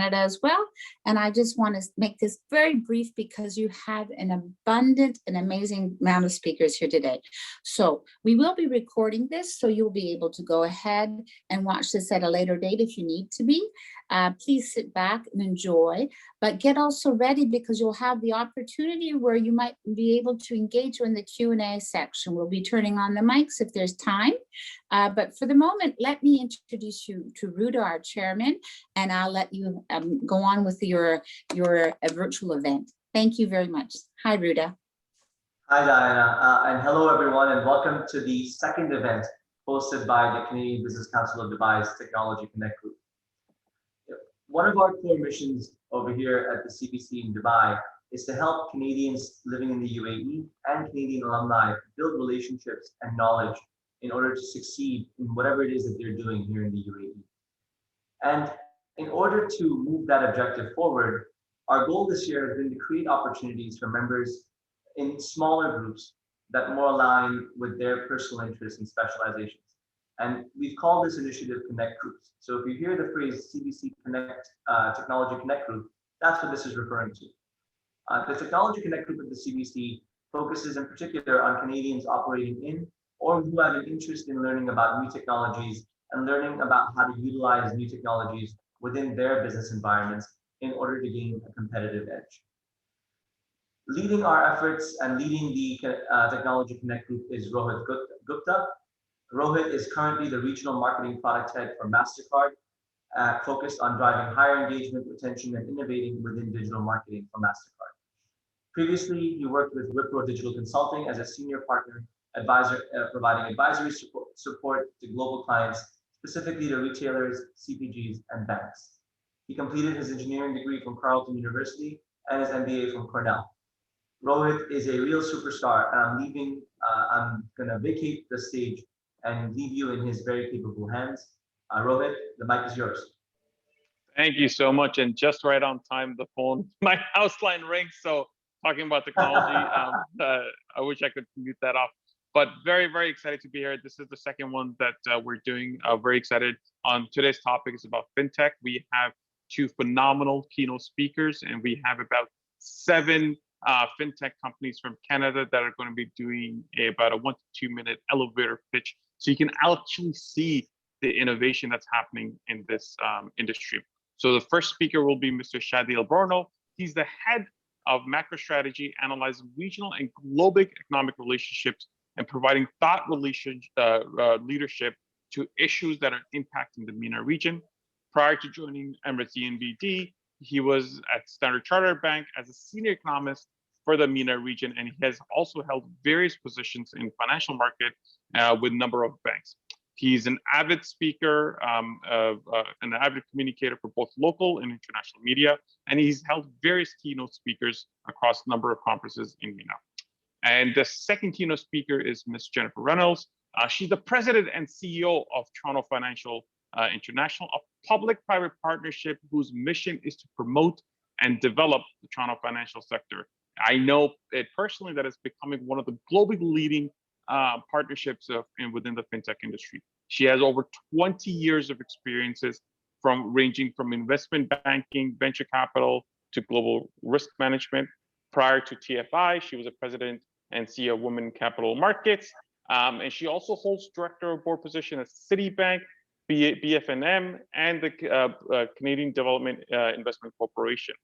Canada as well. And I just want to make this very brief because you have an abundant and amazing amount of speakers here today. So we will be recording this, so you'll be able to go ahead and watch this at a later date if you need to be. Please sit back and enjoy, but get also ready because you'll have the opportunity where you might be able to engage in the Q&A section. We'll be turning on the mics if there's time. But for the moment, let me introduce you to Ruda, our chairman, and I'll let you go on with your virtual event. Thank you very much. Hi, Ruda. Hi, Diana, and hello, everyone, and welcome to the second event hosted by the Canadian Business Council of Dubai's Technology Connect Group. One of our core missions over here at the CBC in Dubai is to help Canadians living in the UAE and Canadian alumni build relationships and knowledge in order to succeed in whatever it is that they're doing here in the UAE. And in order to move that objective forward, our goal this year has been to create opportunities for members in smaller groups that more align with their personal interests and specializations. And we've called this initiative Connect Groups. So if you hear the phrase CBC Connect, Technology Connect Group, that's what this is referring to. The Technology Connect Group at the CBC focuses in particular on Canadians operating in or who have an interest in learning about new technologies and learning about how to utilize new technologies within their business environments in order to gain a competitive edge. Leading our efforts and leading the Technology Connect Group is Rohit Gupta. Rohit is currently the Regional Marketing Product Head for MasterCard, focused on driving higher engagement, retention, and innovating within digital marketing for MasterCard. Previously, he worked with Wipro Digital Consulting as a senior partner advisor, providing advisory support to global clients, specifically to retailers, CPGs, and banks. He completed his engineering degree from Carleton University and his MBA from Cornell. Rohit is a real superstar, and I'm gonna vacate the stage and leave you in his very capable hands. Rohit, the mic is yours. Thank you so much, and just right on time, the phone, my house line rings. So talking about technology, I wish I could mute that off. But very, very excited to be here. This is the second one that we're doing. Very excited. On today's topic is about fintech. We have two phenomenal keynote speakers, and we have about 7 fintech companies from Canada that are going to be doing about a 1 to 2 minute elevator pitch, so you can actually see the innovation that's happening in this industry. So the first speaker will be Mr. Shadi Alborno. He's the head of macro strategy, analyzing regional and global economic relationships and providing thought leadership to issues that are impacting the MENA region. Prior to joining Emirates ENBD, he was at Standard Chartered Bank as a senior economist for the MENA region, and he has also held various positions in financial market with a number of banks. He's an avid speaker, an avid communicator for both local and international media, and he's held various keynote speakers across a number of conferences in MENA. And the second keynote speaker is Ms. Jennifer Reynolds. She's the president and CEO of Toronto Financial International, a public-private partnership whose mission is to promote and develop the Toronto financial sector. I know it personally that it's becoming one of the globally leading partnerships within the fintech industry. She has over 20 years of experiences ranging from investment banking, venture capital, to global risk management. Prior to TFI, she was a president and CEO of Women Capital Markets. And she also holds director of board position at Citibank, BFNM, and the Canadian Development Investment Corporation.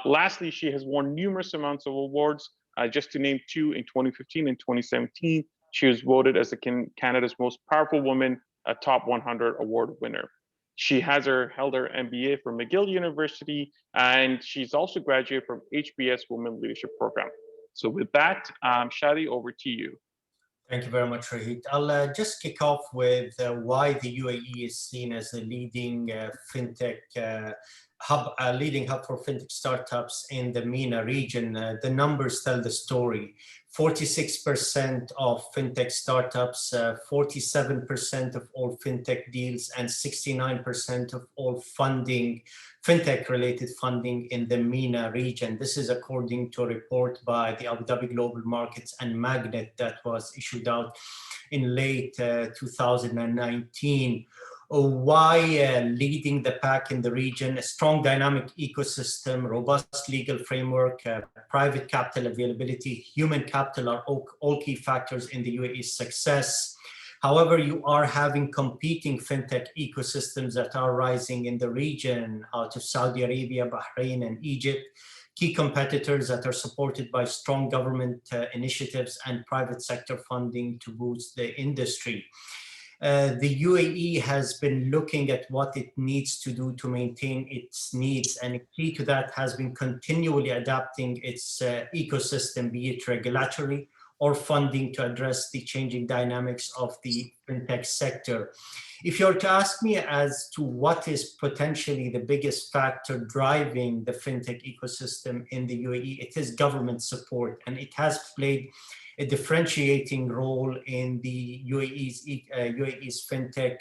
Lastly, she has won numerous amounts of awards. Just to name 2, in 2015 and 2017, she was voted as Canada's most powerful woman, a top 100 award winner. She has held her MBA from McGill University, and she's also graduated from HBS Women Leadership Program. So with that, Shadi, over to you. Thank you very much, Rohit. I'll just kick off with why the UAE is seen as a leading fintech hub, leading hub for fintech startups in the MENA region. The numbers tell the story. 46% of fintech startups, 47% of all fintech deals, and 69% of all funding, fintech-related funding in the MENA region. This is according to a report by the Abu Dhabi Global Markets and Magnet that was issued out in late 2019. Why leading the pack in the region? A strong dynamic ecosystem, robust legal framework, private capital availability, human capital are all key factors in the UAE's success. However, you are having competing fintech ecosystems that are rising in the region out of Saudi Arabia, Bahrain, and Egypt. Key competitors that are supported by strong government initiatives and private sector funding to boost the industry. The UAE has been looking at what it needs to do to maintain its needs, and key to that has been continually adapting its ecosystem, be it regulatory or funding, to address the changing dynamics of the fintech sector. If you're to ask me as to what is potentially the biggest factor driving the fintech ecosystem in the UAE, it is government support, and it has played a differentiating role in the UAE's fintech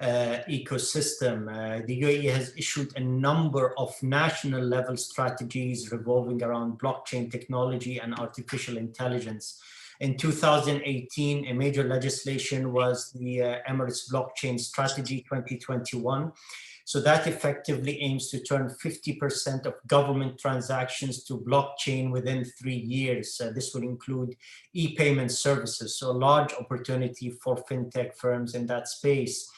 ecosystem. The UAE has issued a number of national level strategies revolving around blockchain technology and artificial intelligence. In 2018, a major legislation was the Emirates Blockchain Strategy 2021. So that effectively aims to turn 50% of government transactions to blockchain within 3 years. This will include e-payment services, so a large opportunity for fintech firms in that space.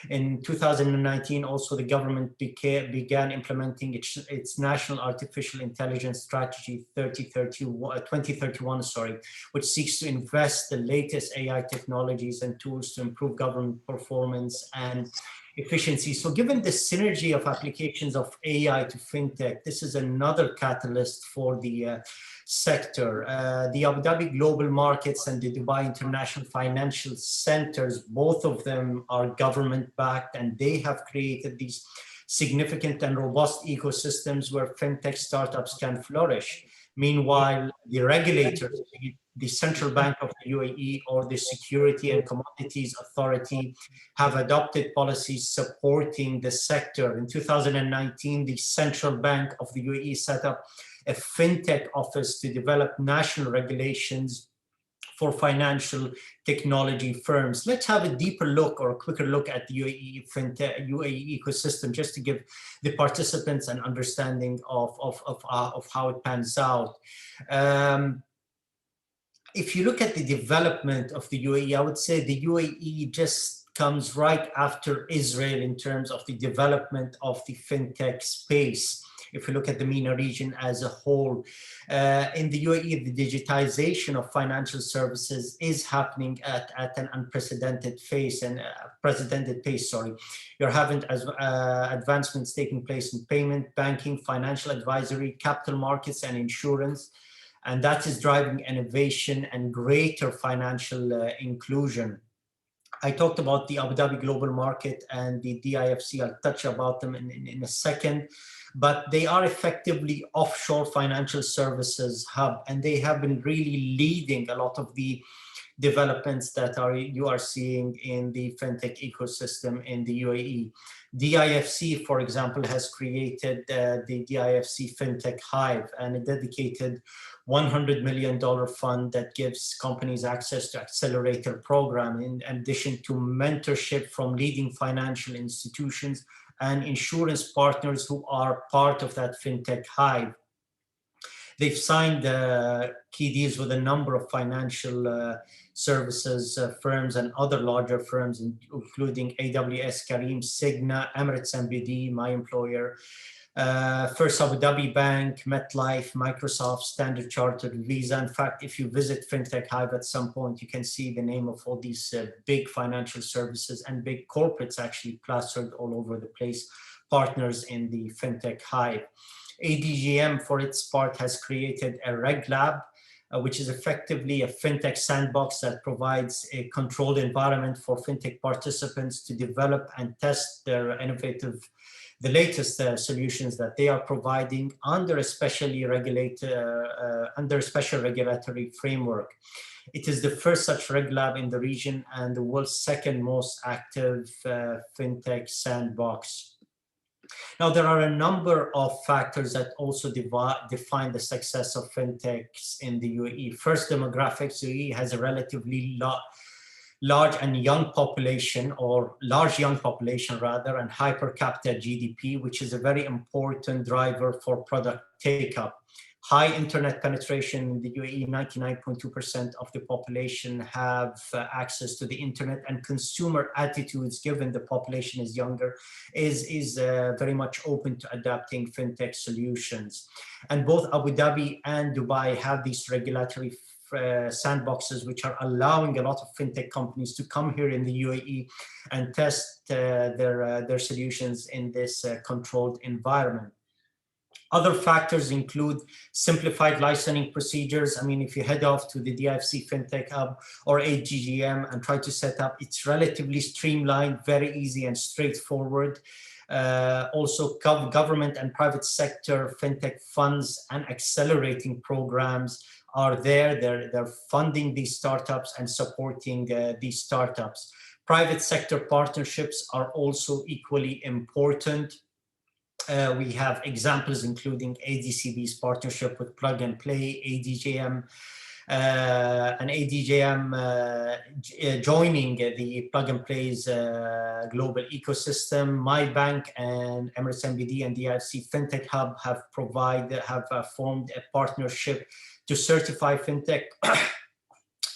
In 2019, also the government began implementing its National Artificial Intelligence Strategy 2031, which seeks to invest the latest AI technologies and tools to improve government performance and efficiency. So given the synergy of applications of AI to fintech, this is another catalyst for the sector. The Abu Dhabi Global Markets and the Dubai International Financial Centers, both of them are government-backed, and they have created these significant and robust ecosystems where fintech startups can flourish. Meanwhile, the regulators, the Central Bank of the UAE or the Security and Commodities Authority, have adopted policies supporting the sector. In 2019, the Central Bank of the UAE set up a fintech office to develop national regulations for financial technology firms. Let's have a deeper look or a quicker look at the UAE ecosystem, just to give the participants an understanding of how it pans out. If you look at the development of the UAE, I would say the UAE just comes right after Israel in terms of the development of the fintech space. If you look at the MENA region as a whole, in the UAE, the digitization of financial services is happening at an unprecedented pace. You're having advancements taking place in payment, banking, financial advisory, capital markets, and insurance. And that is driving innovation and greater financial inclusion. I talked about the Abu Dhabi Global Market and the DIFC. I'll touch about them in a second, but they are effectively offshore financial services hub, and they have been really leading a lot of the developments that you are seeing in the fintech ecosystem in the UAE. DIFC, for example, has created the DIFC Fintech Hive, and a dedicated $100 million fund that gives companies access to accelerator program, in addition to mentorship from leading financial institutions and insurance partners who are part of that Fintech Hive. They've signed key deals with a number of financial services firms and other larger firms, including AWS, Kareem, Cigna, Emirates MBD, my employer, First Abu Dhabi Bank, MetLife, Microsoft, Standard Chartered, Visa. In fact, if you visit Fintech Hive at some point, you can see the name of all these big financial services and big corporates actually plastered all over the place, partners in the Fintech Hive. ADGM, for its part, has created a Reg Lab, which is effectively a fintech sandbox that provides a controlled environment for fintech participants to develop and test their the latest solutions that they are providing under a special regulatory framework. It is the first such Reg Lab in the region and the world's second most active fintech sandbox. Now, there are a number of factors that also define the success of fintechs in the UAE. First, demographics. UAE has a relatively large and young population, or large young population rather, and high per capita GDP, which is a very important driver for product take-up. High internet penetration in the UAE, 99.2% of the population have access to the internet, and consumer attitudes, given the population is younger, is very much open to adapting fintech solutions. And both Abu Dhabi and Dubai have these regulatory sandboxes, which are allowing a lot of fintech companies to come here in the UAE and test their solutions in this controlled environment. Other factors include simplified licensing procedures. I mean, if you head off to the DIFC Fintech Hub or AGGM and try to set up, it's relatively streamlined, very easy and straightforward. Also, government and private sector fintech funds and accelerating programs are there. They're funding these startups and supporting these startups. Private sector partnerships are also equally important. We have examples including ADCB's partnership with Plug and Play, ADGM, and ADGM joining the Plug and Play's global ecosystem. My Bank and Emirates MBD and DIFC Fintech Hub have formed a partnership to certify fintech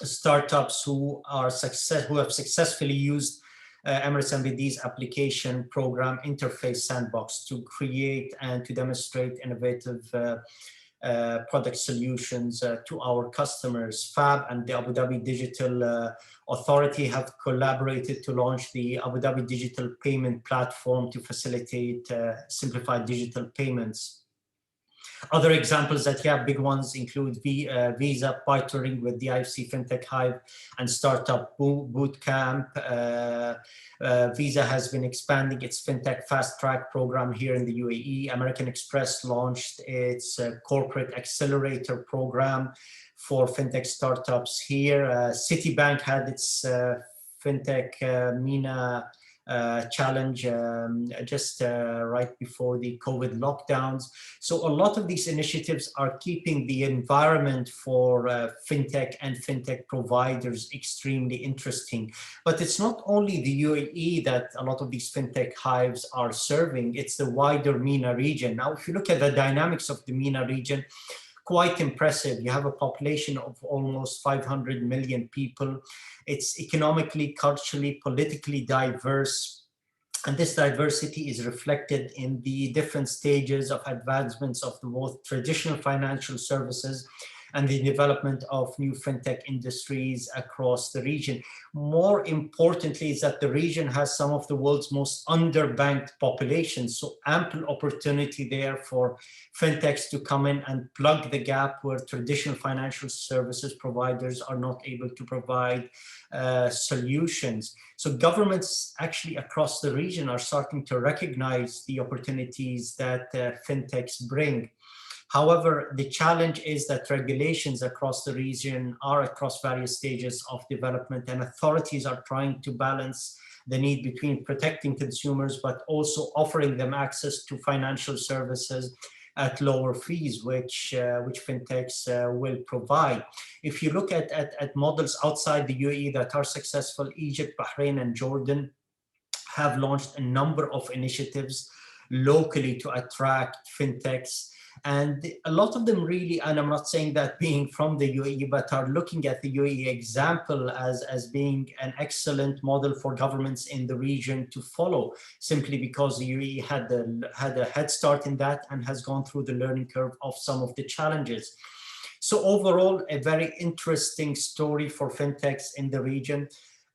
startups who have successfully used Emirates MBD's application program interface sandbox to create and to demonstrate innovative product solutions to our customers. FAB and the Abu Dhabi Digital Authority have collaborated to launch the Abu Dhabi Digital Payment Platform to facilitate simplified digital payments. Other examples that you have, big ones, include Visa partnering with the IFC Fintech Hive and Startup Bootcamp. Visa has been expanding its Fintech Fast Track program here in the UAE. American Express launched its Corporate Accelerator program for Fintech startups here. Citibank had its Fintech MENA challenge just right before the COVID lockdowns. So a lot of these initiatives are keeping the environment for fintech and fintech providers extremely interesting. But it's not only the UAE that a lot of these fintech hives are serving, it's the wider MENA region. Now, if you look at the dynamics of the MENA region, quite impressive. You have a population of almost 500 million people. It's economically, culturally, politically diverse. And this diversity is reflected in the different stages of advancements of both traditional financial services and the development of new fintech industries across the region. More importantly is that the region has some of the world's most underbanked populations, so ample opportunity there for fintechs to come in and plug the gap where traditional financial services providers are not able to provide solutions. So governments actually across the region are starting to recognize the opportunities that fintechs bring. However, the challenge is that regulations across the region are across various stages of development, and authorities are trying to balance the need between protecting consumers, but also offering them access to financial services at lower fees, which fintechs will provide. If you look at models outside the UAE that are successful, Egypt, Bahrain, and Jordan have launched a number of initiatives locally to attract fintechs. And a lot of them really, and I'm not saying that being from the UAE, but are looking at the UAE example as being an excellent model for governments in the region to follow, simply because the UAE had a head start in that and has gone through the learning curve of some of the challenges. So overall, a very interesting story for fintechs in the region.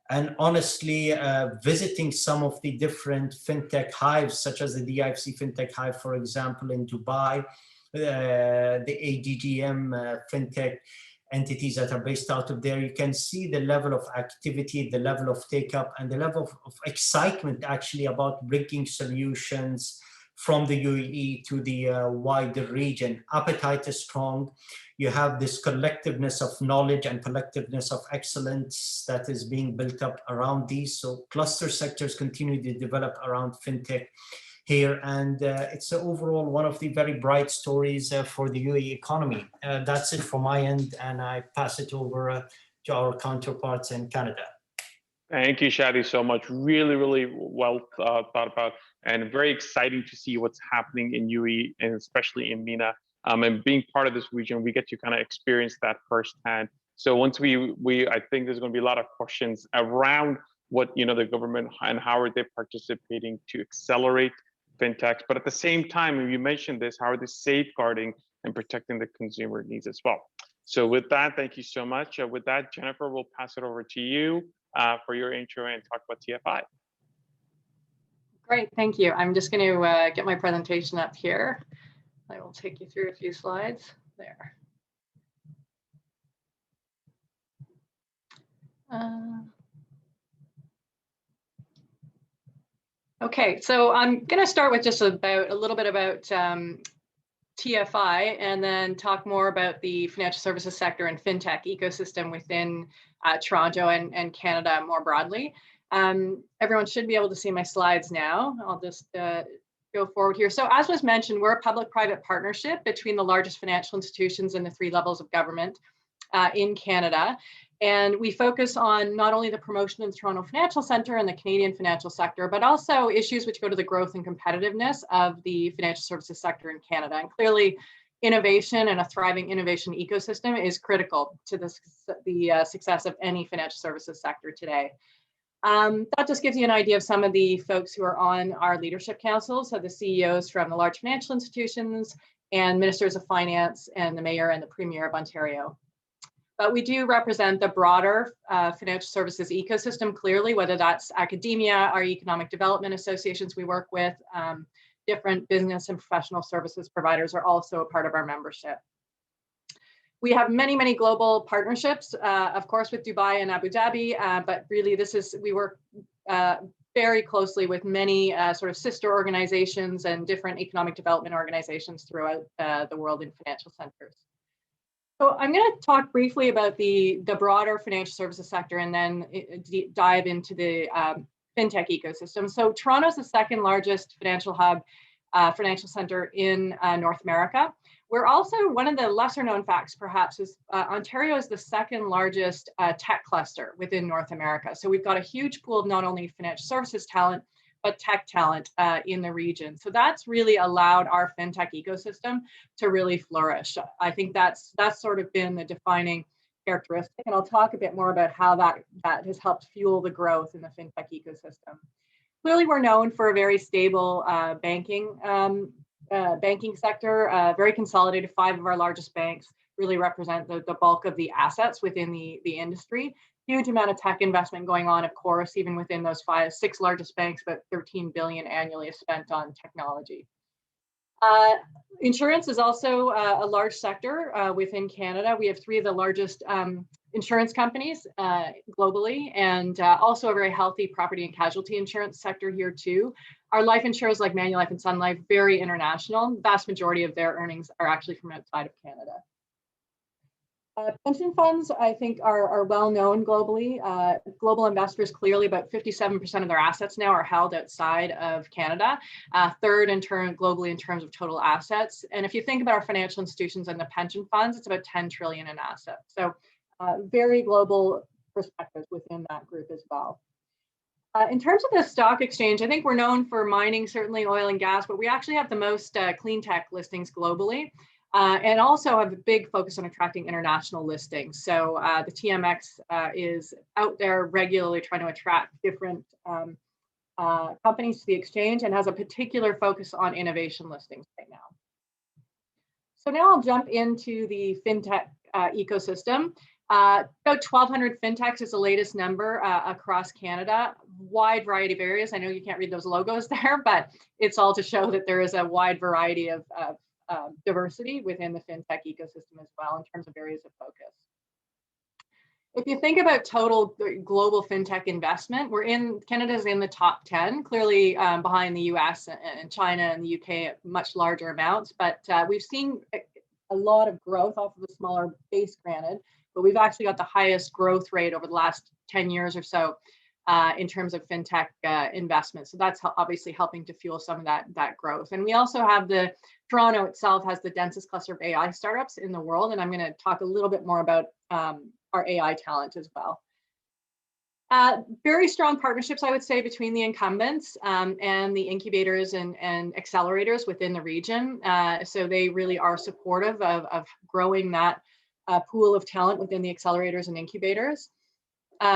And honestly, visiting some of the different fintech hives, such as the DIFC Fintech Hive, for example, in Dubai, the ADGM fintech entities that are based out of there, you can see the level of activity, the level of take-up, and the level of excitement actually about bringing solutions from the UAE to the wider region. Appetite is strong. You have this collectiveness of knowledge and collectiveness of excellence that is being built up around these. So cluster sectors continue to develop around fintech here, and it's overall one of the very bright stories for the UAE economy. That's it from my end, and I pass it over to our counterparts in Canada. Thank you, Shadi, so much. Really, really well thought about, and very exciting to see what's happening in UAE and especially in MENA. And being part of this region, we get to kind of experience that firsthand. So once I think there's going to be a lot of questions around what the government and how are they participating to accelerate fintechs, but at the same time, and you mentioned this, how are they safeguarding and protecting the consumer needs as well? So with that, thank you so much. With that, Jennifer, we'll pass it over to you for your intro and talk about TFI. Great, thank you. I'm just going to get my presentation up here. I will take you through a few slides there. Okay, so I'm going to start with just a little bit about TFI, and then talk more about the financial services sector and fintech ecosystem within Toronto and Canada more broadly. Everyone should be able to see my slides now. I'll just go forward here. So as was mentioned, we're a public-private partnership between the largest financial institutions and the 3 levels of government in Canada. And we focus on not only the promotion of the Toronto Financial Centre and the Canadian financial sector, but also issues which go to the growth and competitiveness of the financial services sector in Canada. And clearly, innovation and a thriving innovation ecosystem is critical to the success of any financial services sector today. That just gives you an idea of some of the folks who are on our leadership council, so the CEOs from the large financial institutions and ministers of finance and the mayor and the premier of Ontario. But we do represent the broader financial services ecosystem clearly, whether that's academia, our economic development associations we work with, different business and professional services providers are also a part of our membership. We have many, many global partnerships, of course, with Dubai and Abu Dhabi, but really we work very closely with many sort of sister organizations and different economic development organizations throughout the world in financial centers. So I'm going to talk briefly about the broader financial services sector and then dive into the fintech ecosystem. So Toronto is the 2nd largest financial hub, financial center in North America. We're also, one of the lesser known facts perhaps is Ontario is the 2nd largest tech cluster within North America. So we've got a huge pool of not only financial services talent, but tech talent in the region. So that's really allowed our fintech ecosystem to really flourish. I think that's sort of been the defining characteristic, and I'll talk a bit more about how that has helped fuel the growth in the fintech ecosystem. Clearly, we're known for a very stable banking sector, very consolidated. 5 of our largest banks really represent the bulk of the assets within the industry. Huge amount of tech investment going on, of course, even within those 6 largest banks, about $13 billion annually is spent on technology. Insurance is also a large sector within Canada. We have 3 of the largest insurance companies globally, and also a very healthy property and casualty insurance sector here too. Our life insurers like Manulife and Sun Life, very international. The vast majority of their earnings are actually from outside of Canada. Pension funds, I think, are well known globally. Global investors, clearly about 57% of their assets now are held outside of Canada, 3rd globally in terms of total assets. And if you think about our financial institutions and the pension funds, it's about 10 trillion in assets. So very global perspectives within that group as well. In terms of the stock exchange, I think we're known for mining, certainly oil and gas, but we actually have the most clean tech listings globally. And also have a big focus on attracting international listings. So the TMX is out there regularly trying to attract different companies to the exchange and has a particular focus on innovation listings right now. So now I'll jump into the fintech ecosystem. About 1,200 fintechs is the latest number across Canada, wide variety of areas. I know you can't read those logos there, but it's all to show that there is a wide variety of diversity within the fintech ecosystem as well in terms of areas of focus. If you think about total global fintech investment, Canada's in the top 10, clearly behind the US and China and the UK at much larger amounts, but we've seen a lot of growth off of a smaller base, granted, but we've actually got the highest growth rate over the last 10 years or so in terms of fintech investment. So that's obviously helping to fuel some of that growth. And we also have Toronto itself has the densest cluster of AI startups in the world. And I'm going to talk a little bit more about our AI talent as well. Very strong partnerships, I would say, between the incumbents and the incubators and accelerators within the region. So they really are supportive of growing that pool of talent within the accelerators and incubators.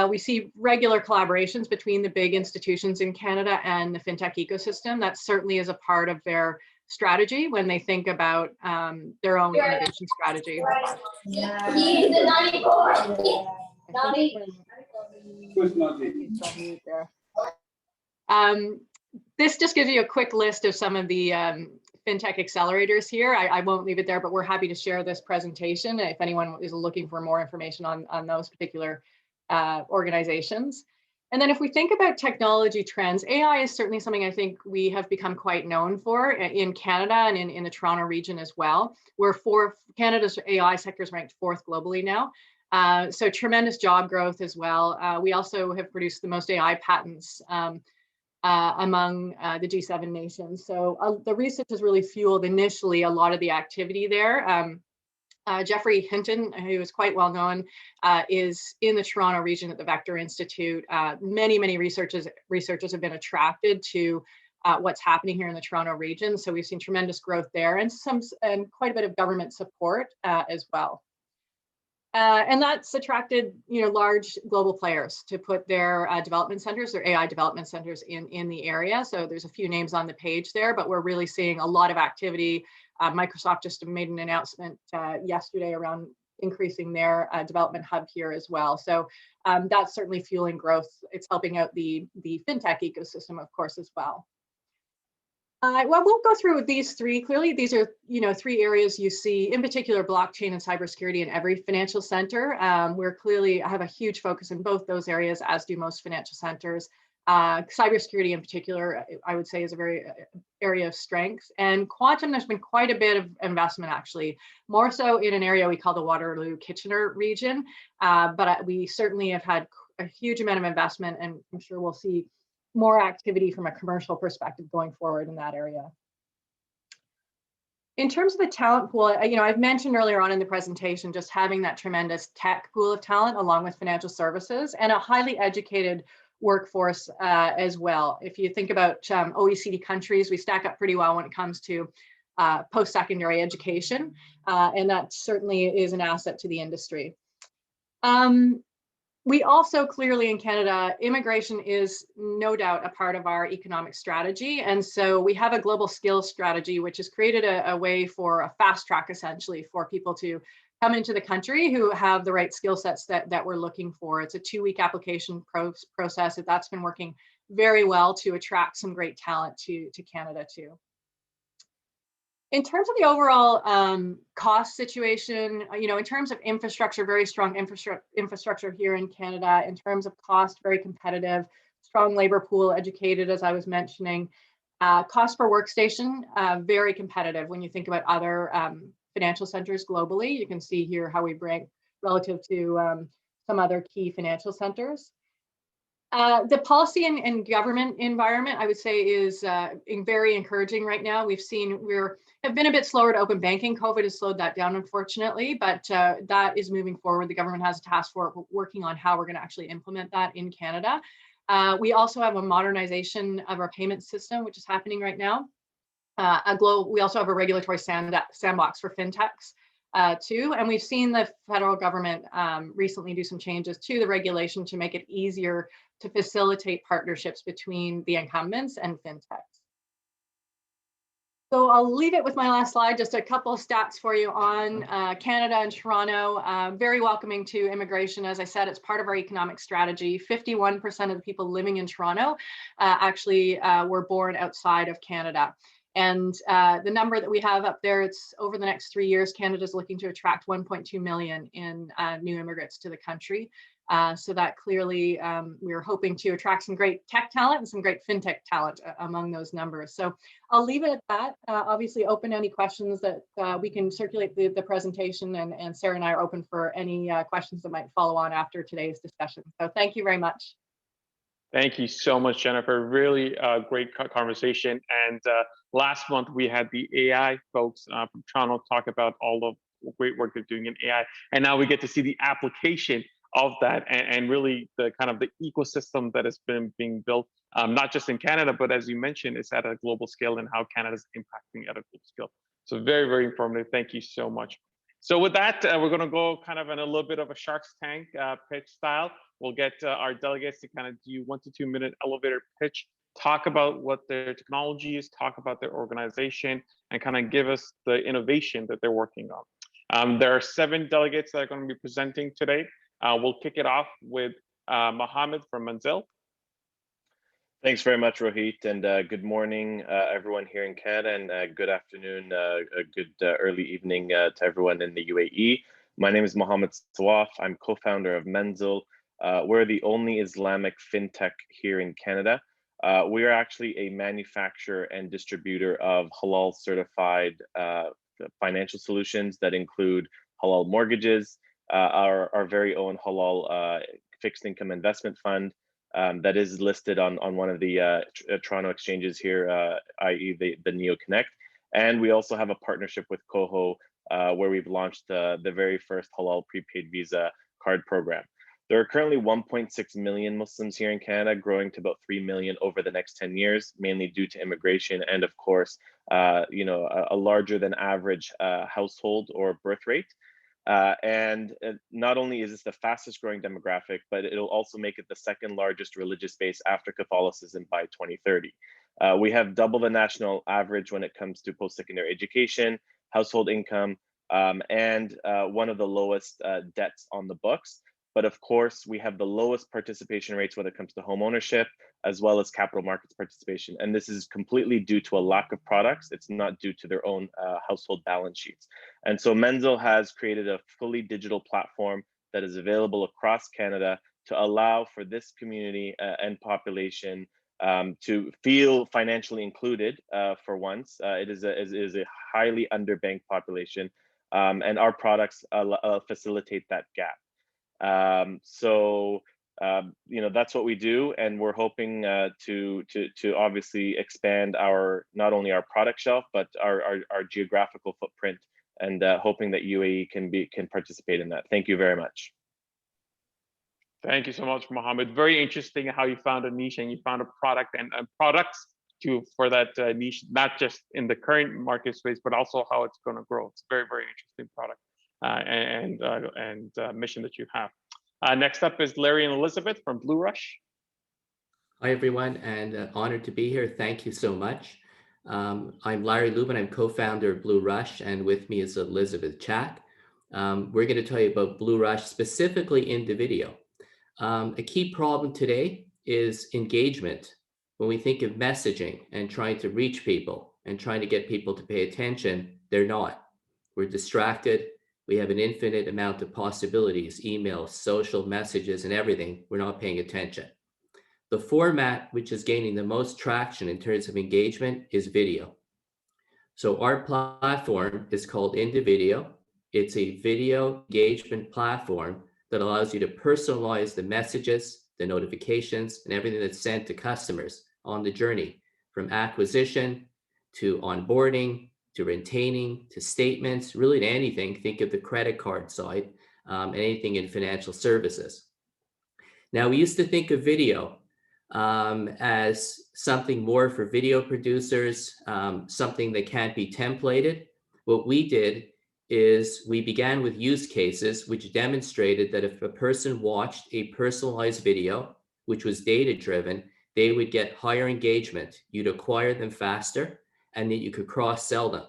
We see regular collaborations between the big institutions in Canada and the fintech ecosystem. That certainly is a part of their strategy when they think about their own innovation strategy. This just gives you a quick list of some of the fintech accelerators here. I won't leave it there, but we're happy to share this presentation if anyone is looking for more information on those particular organizations. And then if we think about technology trends, AI is certainly something I think we have become quite known for in Canada and in the Toronto region as well. Canada's AI sector is ranked 4th globally now. So tremendous job growth as well. We also have produced the most AI patents among the G7 nations. So the research has really fueled initially a lot of the activity there. Jeffrey Hinton, who is quite well known, is in the Toronto region at the Vector Institute. Many researchers have been attracted to what's happening here in the Toronto region. So we've seen tremendous growth there and quite a bit of government support as well. And that's attracted, large global players to put their development centers, their AI development centers in the area. So there's a few names on the page there, but we're really seeing a lot of activity. Microsoft just made an announcement yesterday around increasing their development hub here as well. So that's certainly fueling growth. It's helping out the fintech ecosystem, of course, as well. Well, we'll go through these three. Clearly, these are 3 areas you see, in particular, blockchain and cybersecurity in every financial center. We're clearly have a huge focus in both those areas, as do most financial centers. Cybersecurity in particular, I would say, is a very area of strength. And quantum, there's been quite a bit of investment, actually, more so in an area we call the Waterloo-Kitchener region. But we certainly have had a huge amount of investment, and I'm sure we'll see more activity from a commercial perspective going forward in that area. In terms of the talent pool, I've mentioned earlier on in the presentation, just having that tremendous tech pool of talent along with financial services and a highly educated workforce as well. If you think about OECD countries, we stack up pretty well when it comes to post-secondary education, and that certainly is an asset to the industry. We also clearly in Canada, immigration is no doubt a part of our economic strategy. And so we have a global skills strategy, which has created a way for a fast track, essentially, for people to come into the country who have the right skill sets that we're looking for. It's a 2-week application process. That's been working very well to attract some great talent to Canada too. In terms of the overall cost situation, in terms of infrastructure, very strong infrastructure here in Canada. In terms of cost, very competitive, strong labor pool, educated, as I was mentioning. Cost per workstation, very competitive when you think about other financial centers globally. You can see here how we rank relative to some other key financial centers. The policy and government environment, I would say, is very encouraging right now. We have been a bit slower to open banking. COVID has slowed that down, unfortunately, but that is moving forward. The government has a task force working on how we're going to actually implement that in Canada. We also have a modernization of our payment system, which is happening right now. We also have a regulatory sandbox for fintechs too, and we've seen the federal government recently do some changes to the regulation to make it easier to facilitate partnerships between the incumbents and fintechs. So I'll leave it with my last slide, just a couple of stats for you on Canada and Toronto. Very welcoming to immigration. As I said, it's part of our economic strategy. 51% of the people living in Toronto actually were born outside of Canada. And the number that we have up there, it's over the next 3 years, Canada's looking to attract 1.2 million in new immigrants to the country. So that clearly we're hoping to attract some great tech talent and some great fintech talent among those numbers. So I'll leave it at that. Obviously open any questions that we can circulate the presentation, and Sarah and I are open for any questions that might follow on after today's discussion. So thank you very much. Thank you so much, Jennifer. Really great conversation. And last month we had the AI folks from Toronto talk about all the great work they're doing in AI. And now we get to see the application of that, and really the kind of the ecosystem that has been being built, not just in Canada, but as you mentioned, it's at a global scale, and how Canada is impacting at a global scale. So very, very informative. Thank you so much. So with that, we're going to go kind of in a little bit of a Shark's Tank pitch style. We'll get our delegates to kind of do 1 to 2 minute elevator pitch, talk about what their technology is, talk about their organization, and kind of give us the innovation that they're working on. There are 7 delegates that are going to be presenting today. We'll kick it off with Mohammed from Menzel. Thanks very much, Rohit, and good morning, everyone here in Canada, and good afternoon, a good early evening to everyone in the UAE. My name is Mohammed Swaf. I'm co-founder of Menzel. We're the only Islamic fintech here in Canada. We are actually a manufacturer and distributor of halal certified financial solutions that include halal mortgages, our very own halal fixed income investment fund, that is listed on one of the Toronto exchanges here, i.e. the Neo Connect. And we also have a partnership with Koho, where we've launched the very first halal prepaid Visa card program. There are currently 1.6 million Muslims here in Canada, growing to about 3 million over the next 10 years, mainly due to immigration and, of course, a larger than average household or birth rate. And not only is this the fastest growing demographic, but it'll also make it the second largest religious base after Catholicism by 2030. We have double the national average when it comes to post-secondary education, household income, and one of the lowest debts on the books. But of course, we have the lowest participation rates when it comes to home ownership, as well as capital markets participation. And this is completely due to a lack of products. It's not due to their own household balance sheets. And so Menzel has created a fully digital platform that is available across Canada to allow for this community and population to feel financially included for once. It is a highly underbanked population, and our products facilitate that gap. That's what we do, and we're hoping to obviously expand not only our product shelf, but our geographical footprint, and hoping that UAE can participate in that. Thank you very much. Thank you so much, Mohammed. Very interesting how you found a niche and you found a product and products for that niche, not just in the current market space, but also how it's going to grow. It's a very, very interesting product and mission that you have. Next up is Larry and Elizabeth from Blue Rush. Hi, everyone, and honored to be here. Thank you so much. I'm Larry Lubin. I'm co-founder of Blue Rush, and with me is Elizabeth Chat. We're going to tell you about Blue Rush, specifically in the video. A key problem today is engagement. When we think of messaging and trying to reach people and trying to get people to pay attention, they're not. We're distracted. We have an infinite amount of possibilities, emails, social messages, and everything. We're not paying attention. The format which is gaining the most traction in terms of engagement is video. So our platform is called Into Video. It's a video engagement platform that allows you to personalize the messages, the notifications, and everything that's sent to customers on the journey, from acquisition to onboarding, to retaining, to statements, really to anything. Think of the credit card side, anything in financial services. Now, we used to think of video as something more for video producers, something that can't be templated. What we did is we began with use cases which demonstrated that if a person watched a personalized video, which was data-driven, they would get higher engagement. You'd acquire them faster, and that you could cross-sell them.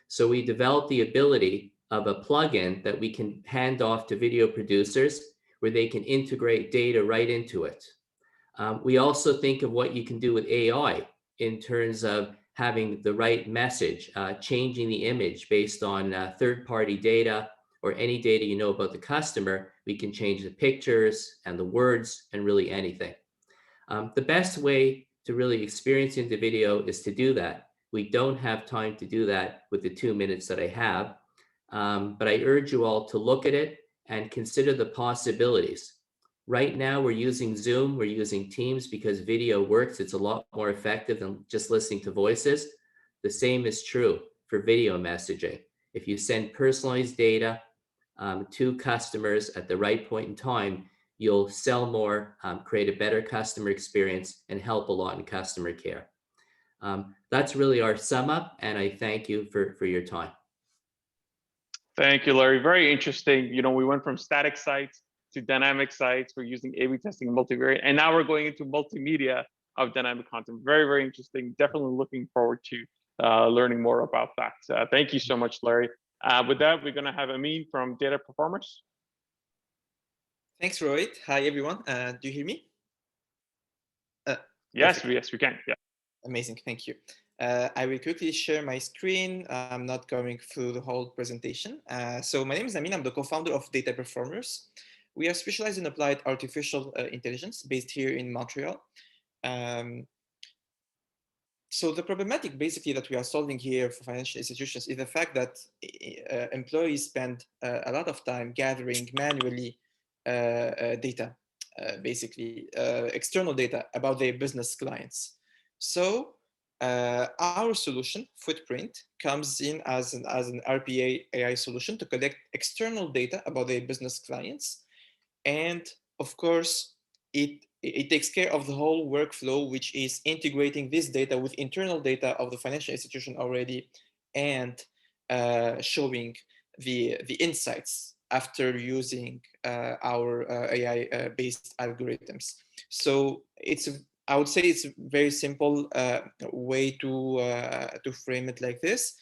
So we developed the ability of a plugin that we can hand off to video producers where they can integrate data right into it. We also think of what you can do with AI in terms of having the right message, changing the image based on third-party data or any data you know about the customer. We can change the pictures and the words and really anything. The best way to really experience into video is to do that. We don't have time to do that with the 2 minutes that I have, but I urge you all to look at it and consider the possibilities. Right now, we're using Zoom, we're using Teams because video works. It's a lot more effective than just listening to voices. The same is true for video messaging. If you send personalized data to customers at the right point in time, you'll sell more, create a better customer experience, and help a lot in customer care. That's really our sum up, and I thank you for your time. Thank you, Larry. Very interesting. You know, we went from static sites to dynamic sites. We're using A/B testing, multivariate, and now we're going into multimedia of dynamic content. Very, very interesting. Definitely looking forward to learning more about that. Thank you so much, Larry. With that, we're going to have Amin from Data Performers. Thanks, Rohit. Hi, everyone. Do you hear me? Yes, we can. Yeah. Amazing. Thank you. I will quickly share my screen. I'm not going through the whole presentation. So my name is Amin. I'm the co-founder of Data Performers. We are specialized in applied artificial intelligence based here in Montreal. So the problematic basically that we are solving here for financial institutions is the fact that employees spend a lot of time gathering manually data, basically external data about their business clients. So our solution, Footprint, comes in as an RPA AI solution to collect external data about their business clients. And of course, it takes care of the whole workflow, which is integrating this data with internal data of the financial institution already, and showing the insights after using our AI-based algorithms. So I would say it's a very simple way to frame it like this.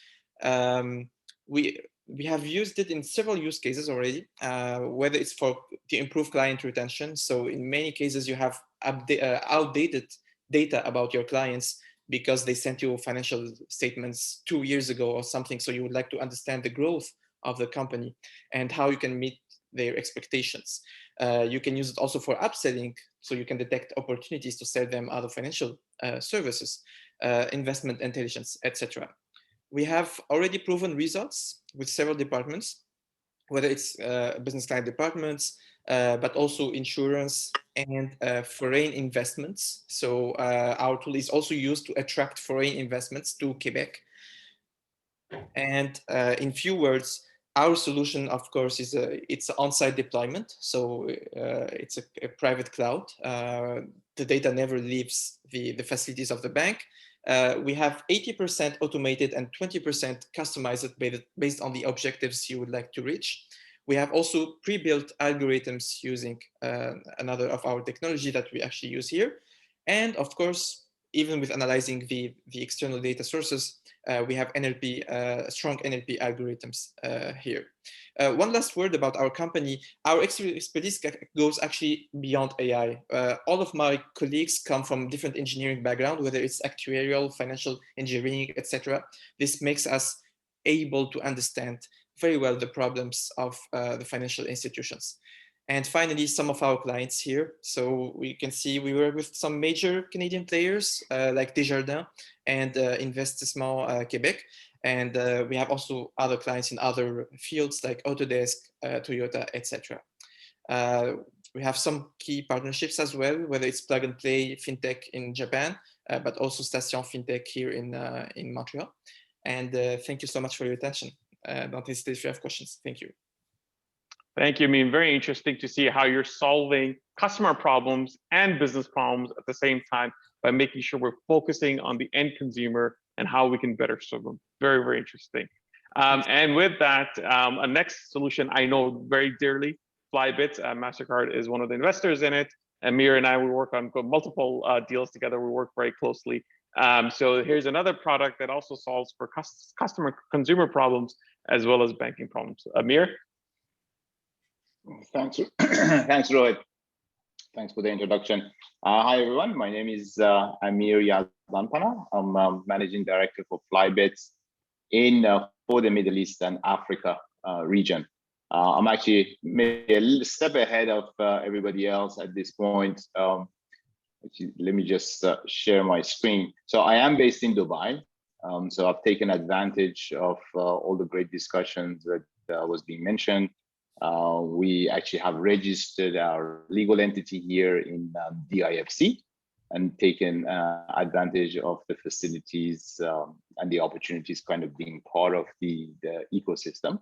We have used it in several use cases already, whether it's to improve client retention. So in many cases, you have outdated data about your clients because they sent you financial statements 2 years ago or something. So you would like to understand the growth of the company and how you can meet their expectations. You can use it also for upselling, so you can detect opportunities to sell them other financial services, investment intelligence, etc. We have already proven results with several departments, whether it's business client departments, but also insurance and foreign investments. So our tool is also used to attract foreign investments to Quebec. And in few words, our solution, of course, is it's an on-site deployment. So it's a private cloud. The data never leaves the facilities of the bank. We have 80% automated and 20% customized based on the objectives you would like to reach. We have also pre-built algorithms using another of our technology that we actually use here. And of course, even with analyzing the external data sources, we have NLP, strong NLP algorithms here. One last word about our company. Our expertise goes actually beyond AI. All of my colleagues come from different engineering background, whether it's actuarial, financial engineering, etc. This makes us able to understand very well the problems of the financial institutions. And finally, some of our clients here. So we can see we work with some major Canadian players like Desjardins and Investissement Québec. And we have also other clients in other fields like Autodesk, Toyota, etc. We have some key partnerships as well, whether it's Plug and Play Fintech in Japan, but also Station Fintech here in Montreal. And thank you so much for your attention. Don't hesitate if you have questions. Thank you. Thank you. I mean, very interesting to see how you're solving customer problems and business problems at the same time by making sure we're focusing on the end consumer and how we can better serve them. Very, very interesting. And with that, a next solution I know very dearly, Flybit. MasterCard is one of the investors in it. Amir and I, we work on multiple deals together. We work very closely. So here's another product that also solves for consumer problems as well as banking problems. Amir? Thanks, thanks, Rohit. Thanks for the introduction. Hi, everyone. My name is Amir Yazdanpana. I'm Managing Director for Flybit for the Middle East and Africa region. I'm actually maybe a little step ahead of everybody else at this point. Let me just share my screen. So I am based in Dubai. So I've taken advantage of all the great discussions that was being mentioned. We actually have registered our legal entity here in DIFC and taken advantage of the facilities and the opportunities kind of being part of the ecosystem.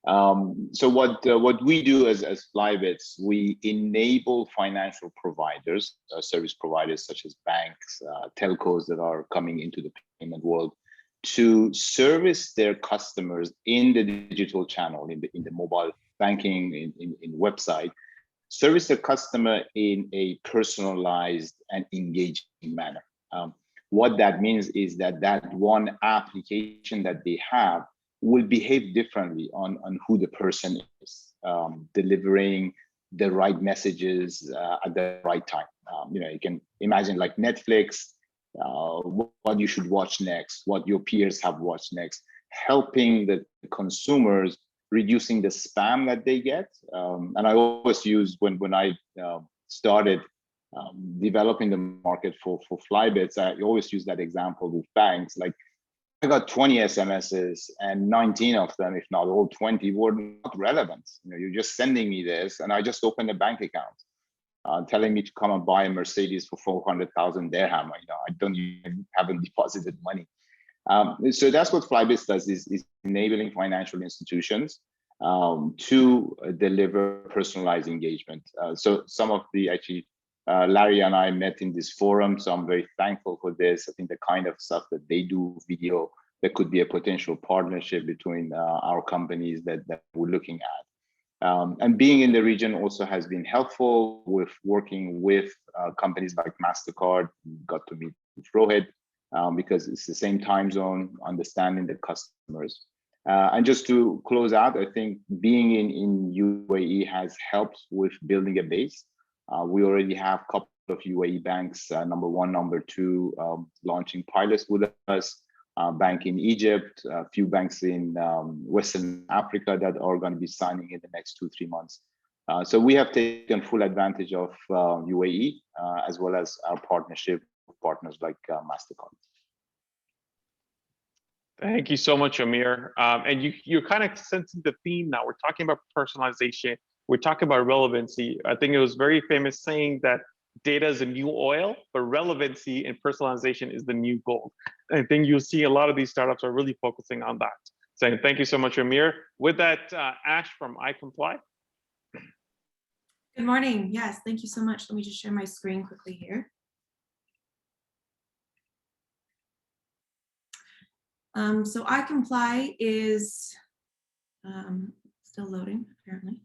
So what we do as Flybits, we enable financial providers, service providers such as banks, telcos that are coming into the payment world, to service their customers in the digital channel, in the mobile banking, in website, service the customer in a personalized and engaging manner. What that means is that one application that they have will behave differently on who the person is, delivering the right messages at the right time. You can imagine like Netflix, what you should watch next, what your peers have watched next, helping the consumers, reducing the spam that they get. And I always use, when I started developing the market for Flybits, I always use that example with banks. Like, I got 20 SMSs and 19 of them, if not all 20, were not relevant. You're just sending me this, and I just opened a bank account, telling me to come and buy a Mercedes for 400,000 dirham. I haven't deposited money. So that's what Flybits does, is enabling financial institutions to deliver personalized engagement. So some of the, actually, Larry and I met in this forum, so I'm very thankful for this. I think the kind of stuff that they do, video, there could be a potential partnership between our companies that we're looking at. And being in the region also has been helpful with working with companies like MasterCard. Got to meet Rohit because it's the same time zone, understanding the customers. And just to close out, I think being in UAE has helped with building a base. We already have a couple of UAE banks, number one, number two, launching pilots with us, bank in Egypt, a few banks in Western Africa that are going to be signing in the next 2-3 months. So we have taken full advantage of UAE, as well as our partnership with partners like MasterCard. Thank you so much, Amir. And you're kind of sensing the theme now. We're talking about personalization. We're talking about relevancy. I think it was very famous saying that data is the new oil, but relevancy and personalization is the new gold. I think you'll see a lot of these startups are really focusing on that. So thank you so much, Amir. With that, Ash from iComply. Good morning. Yes, thank you so much. Let me just share my screen quickly here. So iComply is still loading, apparently.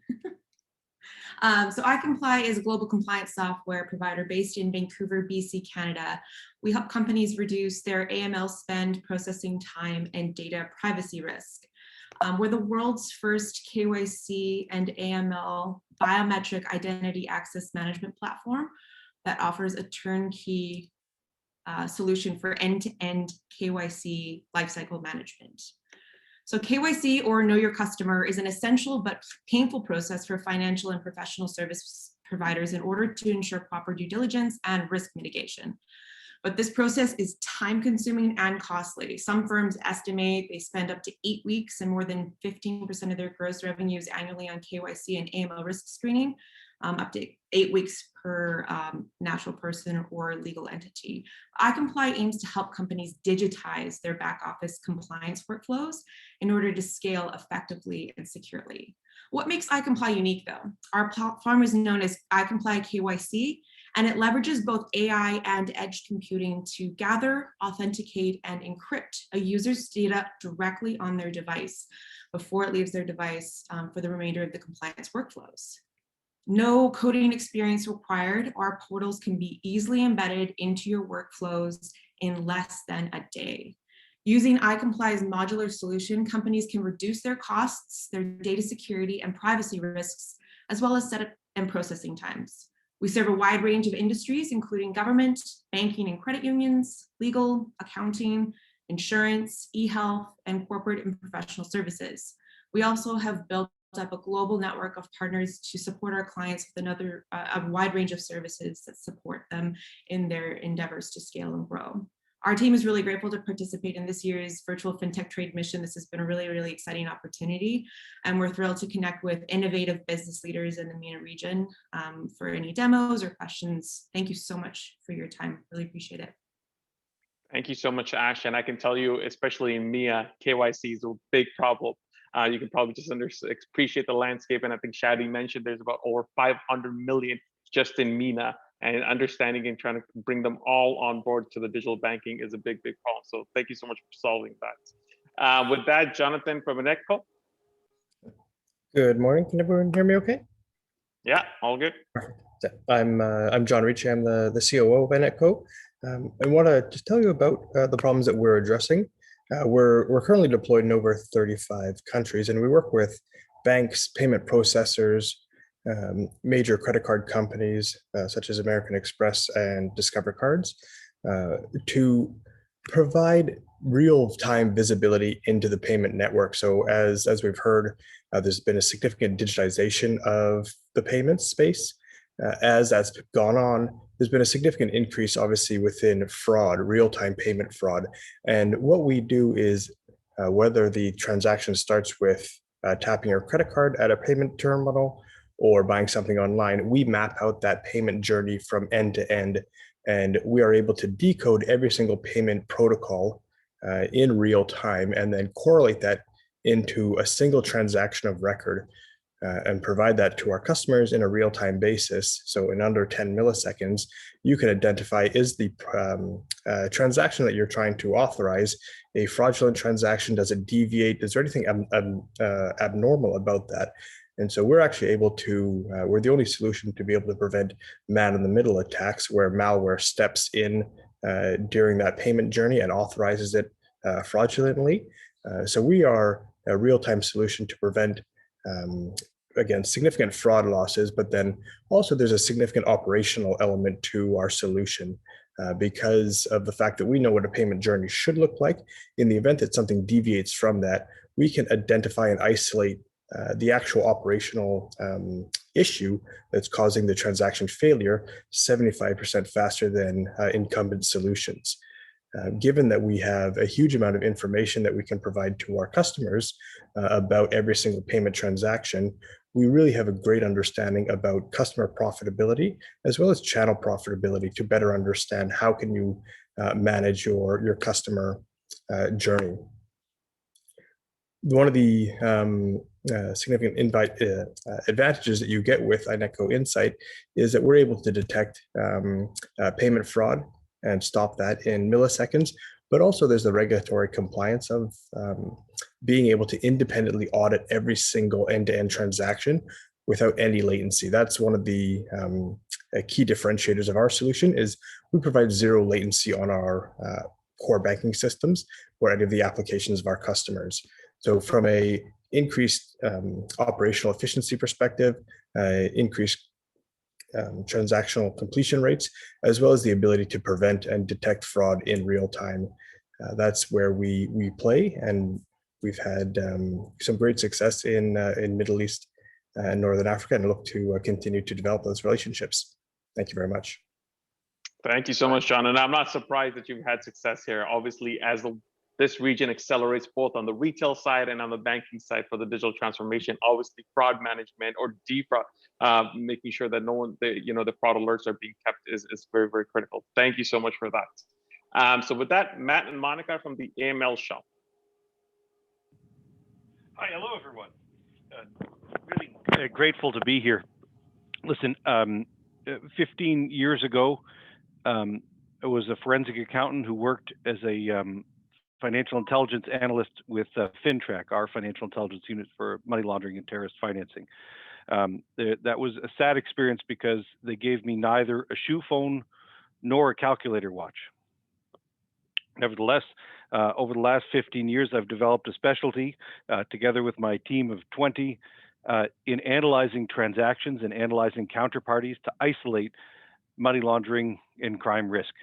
So iComply is a global compliance software provider based in Vancouver, BC, Canada. We help companies reduce their AML spend, processing time, and data privacy risk. We're the world's first KYC and AML biometric identity access management platform that offers a turnkey solution for end-to-end KYC lifecycle management. So KYC, or Know Your Customer, is an essential but painful process for financial and professional service providers in order to ensure proper due diligence and risk mitigation. But this process is time-consuming and costly. Some firms estimate they spend up to 8 weeks and more than 15% of their gross revenues annually on KYC and AML risk screening, up to 8 weeks per natural person or legal entity. iComply aims to help companies digitize their back office compliance workflows in order to scale effectively and securely. What makes iComply unique, though? Our platform is known as iComply KYC, and it leverages both AI and edge computing to gather, authenticate, and encrypt a user's data directly on their device before it leaves their device for the remainder of the compliance workflows. No coding experience required. Our portals can be easily embedded into your workflows in less than a day. Using iComply's modular solution, companies can reduce their costs, their data security and privacy risks, as well as setup and processing times. We serve a wide range of industries, including government, banking and credit unions, legal, accounting, insurance, e-health, and corporate and professional services. We also have built up a global network of partners to support our clients with a wide range of services that support them in their endeavors to scale and grow. Our team is really grateful to participate in this year's virtual FinTech Trade Mission. This has been a really, really exciting opportunity, and we're thrilled to connect with innovative business leaders in the MENA region for any demos or questions. Thank you so much for your time. Really appreciate it. Thank you so much, Ash. And I can tell you, especially in MEA, KYC is a big problem. You can probably just appreciate the landscape. And I think Shadi mentioned there's about over 500 million just in MENA, and understanding and trying to bring them all on board to the digital banking is a big problem. So thank you so much for solving that. With that, Jonathan from Enetco. Good morning. Can everyone hear me okay? Yeah, all good. Perfect. I'm John Ricci. I'm the COO of Enetco. I want to just tell you about the problems that we're addressing. We're currently deployed in over 35 countries, and we work with banks, payment processors, major credit card companies such as American Express and Discover Cards to provide real-time visibility into the payment network. So as we've heard, there's been a significant digitization of the payment space. As that's gone on, there's been a significant increase, obviously, within fraud, real-time payment fraud. And what we do is, whether the transaction starts with tapping your credit card at a payment terminal or buying something online, we map out that payment journey from end to end. And we are able to decode every single payment protocol in real time and then correlate that into a single transaction of record and provide that to our customers in a real-time basis. So in under 10 milliseconds, you can identify, is the transaction that you're trying to authorize a fraudulent transaction? Does it deviate? Is there anything abnormal about that? And so we're actually able to, we're the only solution to be able to prevent man-in-the-middle attacks where malware steps in during that payment journey and authorizes it fraudulently. So we are a real-time solution to prevent, again, significant fraud losses, but then also there's a significant operational element to our solution because of the fact that we know what a payment journey should look like. In the event that something deviates from that, we can identify and isolate the actual operational issue that's causing the transaction failure 75% faster than incumbent solutions. Given that we have a huge amount of information that we can provide to our customers about every single payment transaction, we really have a great understanding about customer profitability as well as channel profitability to better understand how can you manage your customer journey. One of the significant advantages that you get with Enetco Insight is that we're able to detect payment fraud and stop that in milliseconds, but also there's the regulatory compliance of being able to independently audit every single end-to-end transaction without any latency. That's one of the key differentiators of our solution is we provide zero latency on our core banking systems or any of the applications of our customers. So from a increased operational efficiency perspective, increased transactional completion rates, as well as the ability to prevent and detect fraud in real time. That's where we play, and we've had some great success in Middle East and Northern Africa, and look to continue to develop those relationships. Thank you very much. Thank you so much, John. And I'm not surprised that you've had success here. Obviously, as this region accelerates both on the retail side and on the banking side for the digital transformation, obviously fraud management or defraud, making sure that no one, the fraud alerts are being kept is very, very critical. Thank you so much for that. So with that, Matt and Monica from the AML shop. Hi, hello everyone. Really grateful to be here. Listen, 15 years ago, I was a forensic accountant who worked as a financial intelligence analyst with FinTech, our financial intelligence unit for money laundering and terrorist financing. That was a sad experience because they gave me neither a shoe phone nor a calculator watch. Nevertheless, over the last 15 years, I've developed a specialty together with my team of 20 in analyzing transactions and analyzing counterparties to isolate money laundering and crime risk.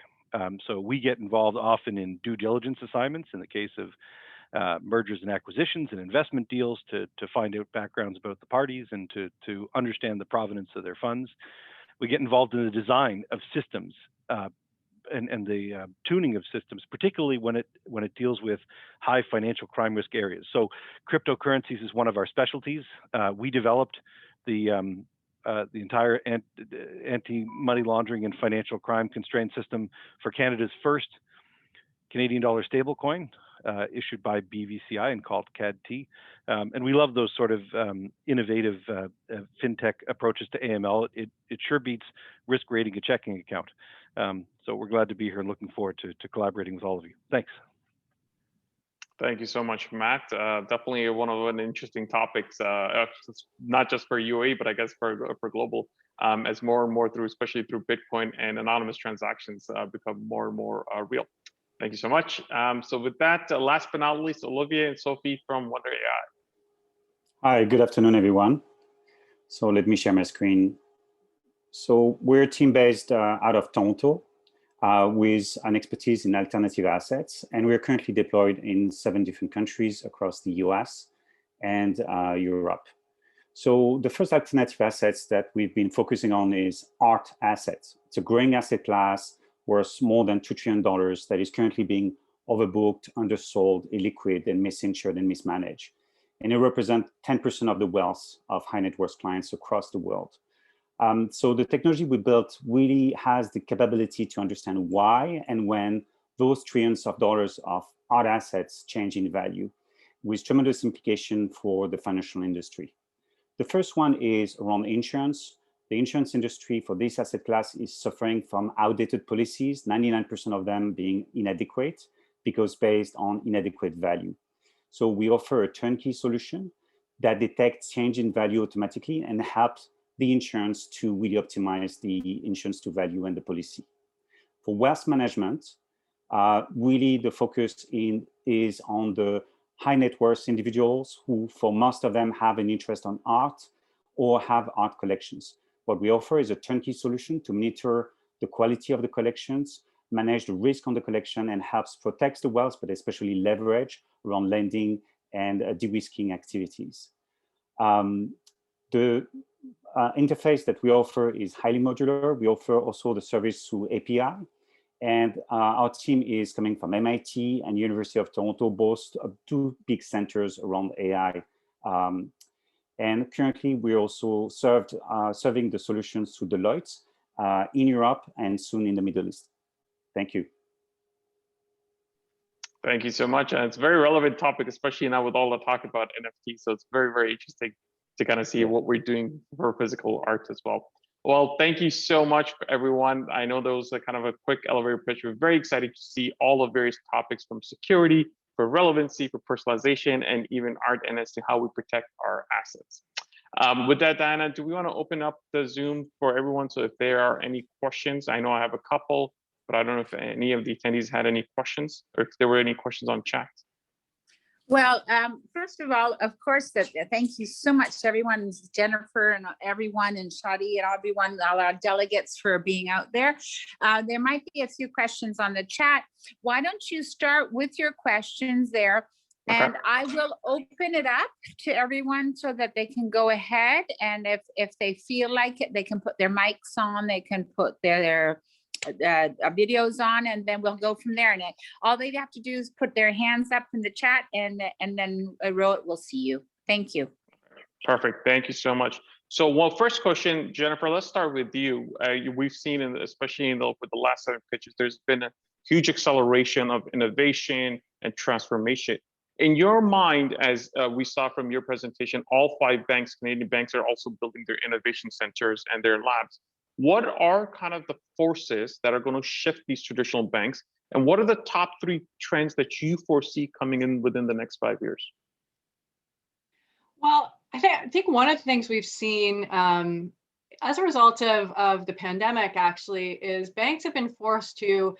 So we get involved often in due diligence assignments in the case of mergers and acquisitions and investment deals to find out backgrounds about the parties and to understand the provenance of their funds. We get involved in the design of systems and the tuning of systems, particularly when it deals with high financial crime risk areas. So cryptocurrencies is one of our specialties. We developed the entire anti-money laundering and financial crime constraint system for Canada's first Canadian dollar stablecoin, issued by BVCI and called CAD-T. And we love those sort of innovative fintech approaches to AML. It sure beats risk rating a checking account. So we're glad to be here and looking forward to collaborating with all of you. Thanks. Thank you so much, Matt. Definitely one of the interesting topics, not just for UAE, but I guess for global, as more and more especially through Bitcoin and anonymous transactions become more and more real. Thank you so much. So with that, last but not least, Olivier and Sophie from Wonder AI. Hi, good afternoon, everyone. So let me share my screen. So we're a team based out of Toronto with an expertise in alternative assets. And we're currently deployed in 7 different countries across the US and Europe. So the first alternative assets that we've been focusing on is art assets. It's a growing asset class worth more than $2 trillion that is currently being overbooked, undersold, illiquid, and misinsured and mismanaged. And it represents 10% of the wealth of high net worth clients across the world. So the technology we built really has the capability to understand why and when those trillions of dollars of art assets change in value, with tremendous implication for the financial industry. The first one is around insurance. The insurance industry for this asset class is suffering from outdated policies, 99% of them being inadequate because based on inadequate value. So we offer a turnkey solution that detects change in value automatically and helps the insurance to really optimize the insurance to value and the policy. For wealth management, really the focus is on the high net worth individuals who, for most of them, have an interest on art or have art collections. What we offer is a turnkey solution to monitor the quality of the collections, manage the risk on the collection, and helps protect the wealth, but especially leverage around lending and de-risking activities. The interface that we offer is highly modular. We offer also the service through API. And our team is coming from MIT and University of Toronto, both 2 big centers around AI. And currently, we're also serving the solutions through Deloitte in Europe and soon in the Middle East. Thank you. Thank you so much. And it's a very relevant topic, especially now with all the talk about NFT. So it's very, very interesting to kind of see what we're doing for physical art as well. Well, thank you so much, everyone. I know there was a kind of a quick elevator pitch. We're very excited to see all the various topics from security, for relevancy, for personalization, and even art, and as to how we protect our assets. With that, Diana, do we want to open up the Zoom for everyone? So if there are any questions, I know I have a couple, but I don't know if any of the attendees had any questions or if there were any questions on chat. Well, first of all, of course, thank you so much to everyone, Jennifer and everyone, and Shadi and everyone, all our delegates for being out there. There might be a few questions on the chat. Why don't you start with your questions there? And I will open it up to everyone so that they can go ahead. And if they feel like it, they can put their mics on, they can put their videos on, and then we'll go from there. And all they have to do is put their hands up in the chat, and then Rohit will see you. Thank you. Perfect. Thank you so much. So, well, first question, Jennifer, let's start with you. We've seen, especially with the last 7 pitches, there's been a huge acceleration of innovation and transformation. In your mind, as we saw from your presentation, all 5 banks, Canadian banks, are also building their innovation centers and their labs. What are kind of the forces that are going to shift these traditional banks? And what are the top 3 trends that you foresee coming in within the next 5 years? Well, I think one of the things we've seen as a result of the pandemic, actually, is banks have been forced to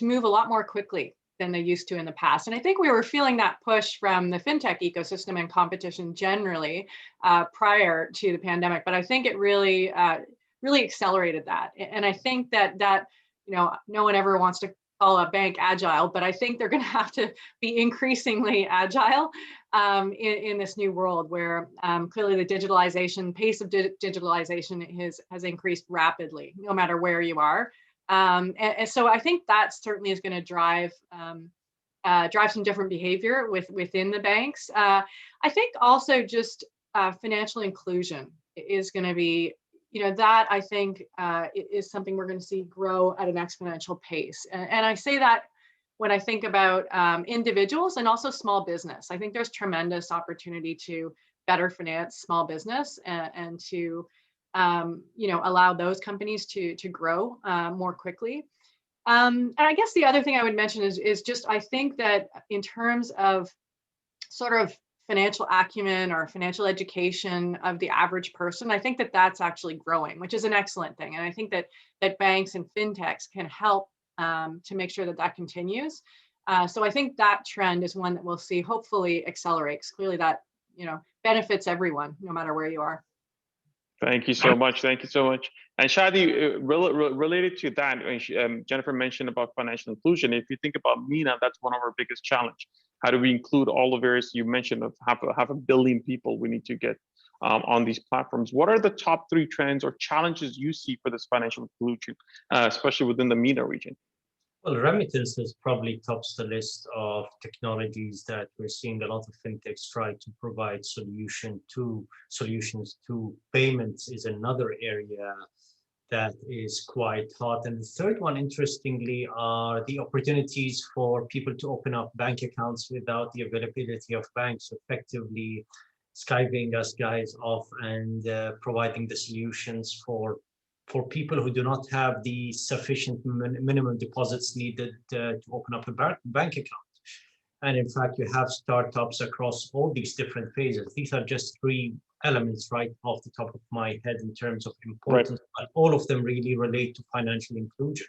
move a lot more quickly than they used to in the past. And I think we were feeling that push from the fintech ecosystem and competition generally prior to the pandemic. But I think it really accelerated that. And I think that no one ever wants to call a bank agile, but I think they're going to have to be increasingly agile in this new world where clearly the pace of digitalization has increased rapidly, no matter where you are. And so I think that certainly is going to drive some different behavior within the banks. I think also just financial inclusion is going to be, that I think is something we're going to see grow at an exponential pace. And I say that when I think about individuals and also small business. I think there's tremendous opportunity to better finance small business and to allow those companies to grow more quickly. And I guess the other thing I would mention is just, I think that in terms of sort of financial acumen or financial education of the average person, I think that that's actually growing, which is an excellent thing. And I think that banks and fintechs can help to make sure that that continues. So I think that trend is one that we'll see hopefully accelerate, because clearly that benefits everyone, no matter where you are. Thank you so much. Thank you so much. And Shadi, related to that, Jennifer mentioned about financial inclusion. If you think about MENA, that's one of our biggest challenge. How do we include all the various, you mentioned of half a billion people we need to get on these platforms. What are the top 3 trends or challenges you see for this financial inclusion, especially within the MENA region? Well, remittances probably tops the list of technologies that we're seeing a lot of fintechs try to provide solutions to. Payments is another area that is quite hot. And the third one, interestingly, are the opportunities for people to open up bank accounts without the availability of banks, effectively skiving us guys off and providing the solutions for people who do not have the sufficient minimum deposits needed to open up a bank account. And in fact, you have startups across all these different phases. These are just 3 elements right off the top of my head in terms of importance, but all of them really relate to financial inclusion.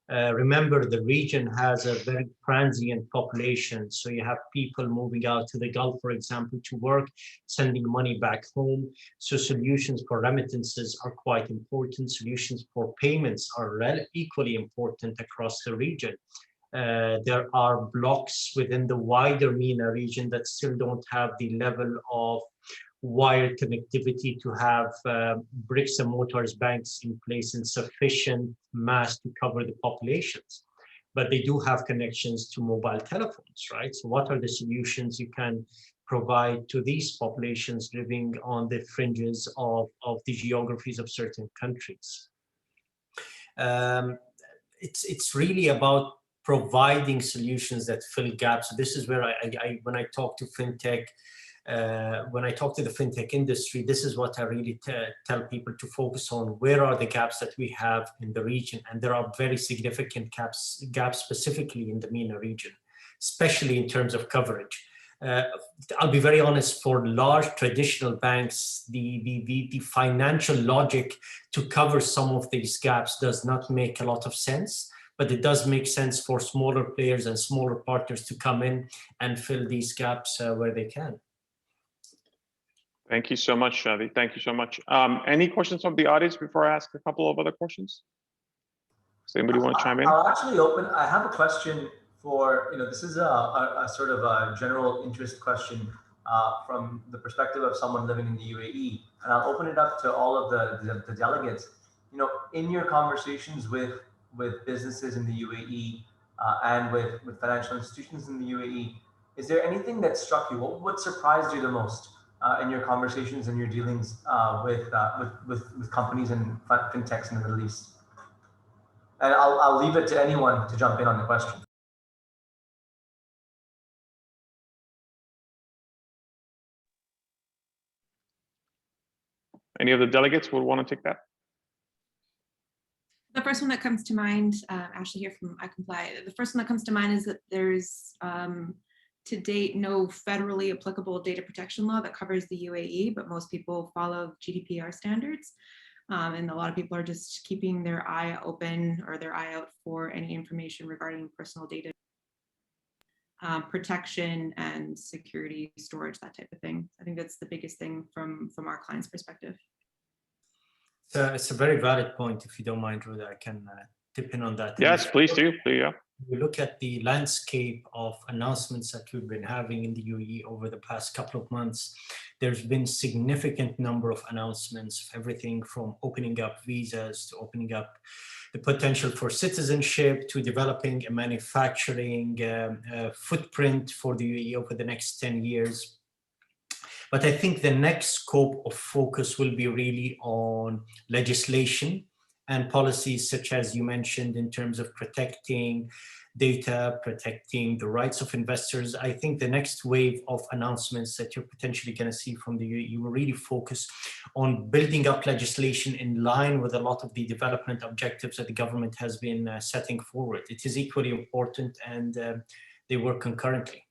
Remember, the region has a very transient population. So you have people moving out to the Gulf, for example, to work, sending money back home. So solutions for remittances are quite important. Solutions for payments are equally important across the region. There are blocks within the wider MENA region that still don't have the level of wired connectivity to have bricks and mortars banks in place in sufficient mass to cover the populations. But they do have connections to mobile telephones, right? So what are the solutions you can provide to these populations living on the fringes of the geographies of certain countries? It's really about providing solutions that fill gaps. So this is where when I talk to fintech, when I talk to the fintech industry, this is what I really tell people to focus on. Where are the gaps that we have in the region? And there are very significant gaps specifically in the MENA region, especially in terms of coverage. I'll be very honest, for large traditional banks, the financial logic to cover some of these gaps does not make a lot of sense. But it does make sense for smaller players and smaller partners to come in and fill these gaps where they can. Thank you so much, Shadi. Thank you so much. Any questions from the audience before I ask a couple of other questions? Does anybody want to chime in? I'll actually open. I have a question for, this is a sort of a general interest question from the perspective of someone living in the UAE. And I'll open it up to all of the delegates. In your conversations with businesses in the UAE and with financial institutions in the UAE, is there anything that struck you? What surprised you the most in your conversations and your dealings with companies and fintechs in the Middle East? And I'll leave it to anyone to jump in on the question. Any of the delegates would want to take that? The first one that comes to mind, Ashley here from I Comply. The first one that comes to mind is that there's to date no federally applicable data protection law that covers the UAE, but most people follow GDPR standards. And a lot of people are just keeping their eye open or their eye out for any information regarding personal data protection and security, storage, that type of thing. I think that's the biggest thing from our client's perspective. So it's a very valid point. If you don't mind, Ruda, I can tip in on that. Yes, please do. Yeah. We look at the landscape of announcements that we've been having in the UAE over the past couple of months. There's been significant number of announcements, everything from opening up visas to opening up the potential for citizenship to developing a manufacturing footprint for the UAE over the next 10 years. But I think the next scope of focus will be really on legislation and policies such as you mentioned in terms of protecting data, protecting the rights of investors. I think the next wave of announcements that you're potentially going to see from the UAE will really focus on building up legislation in line with a lot of the development objectives that the government has been setting forward. It is equally important, and they work concurrently.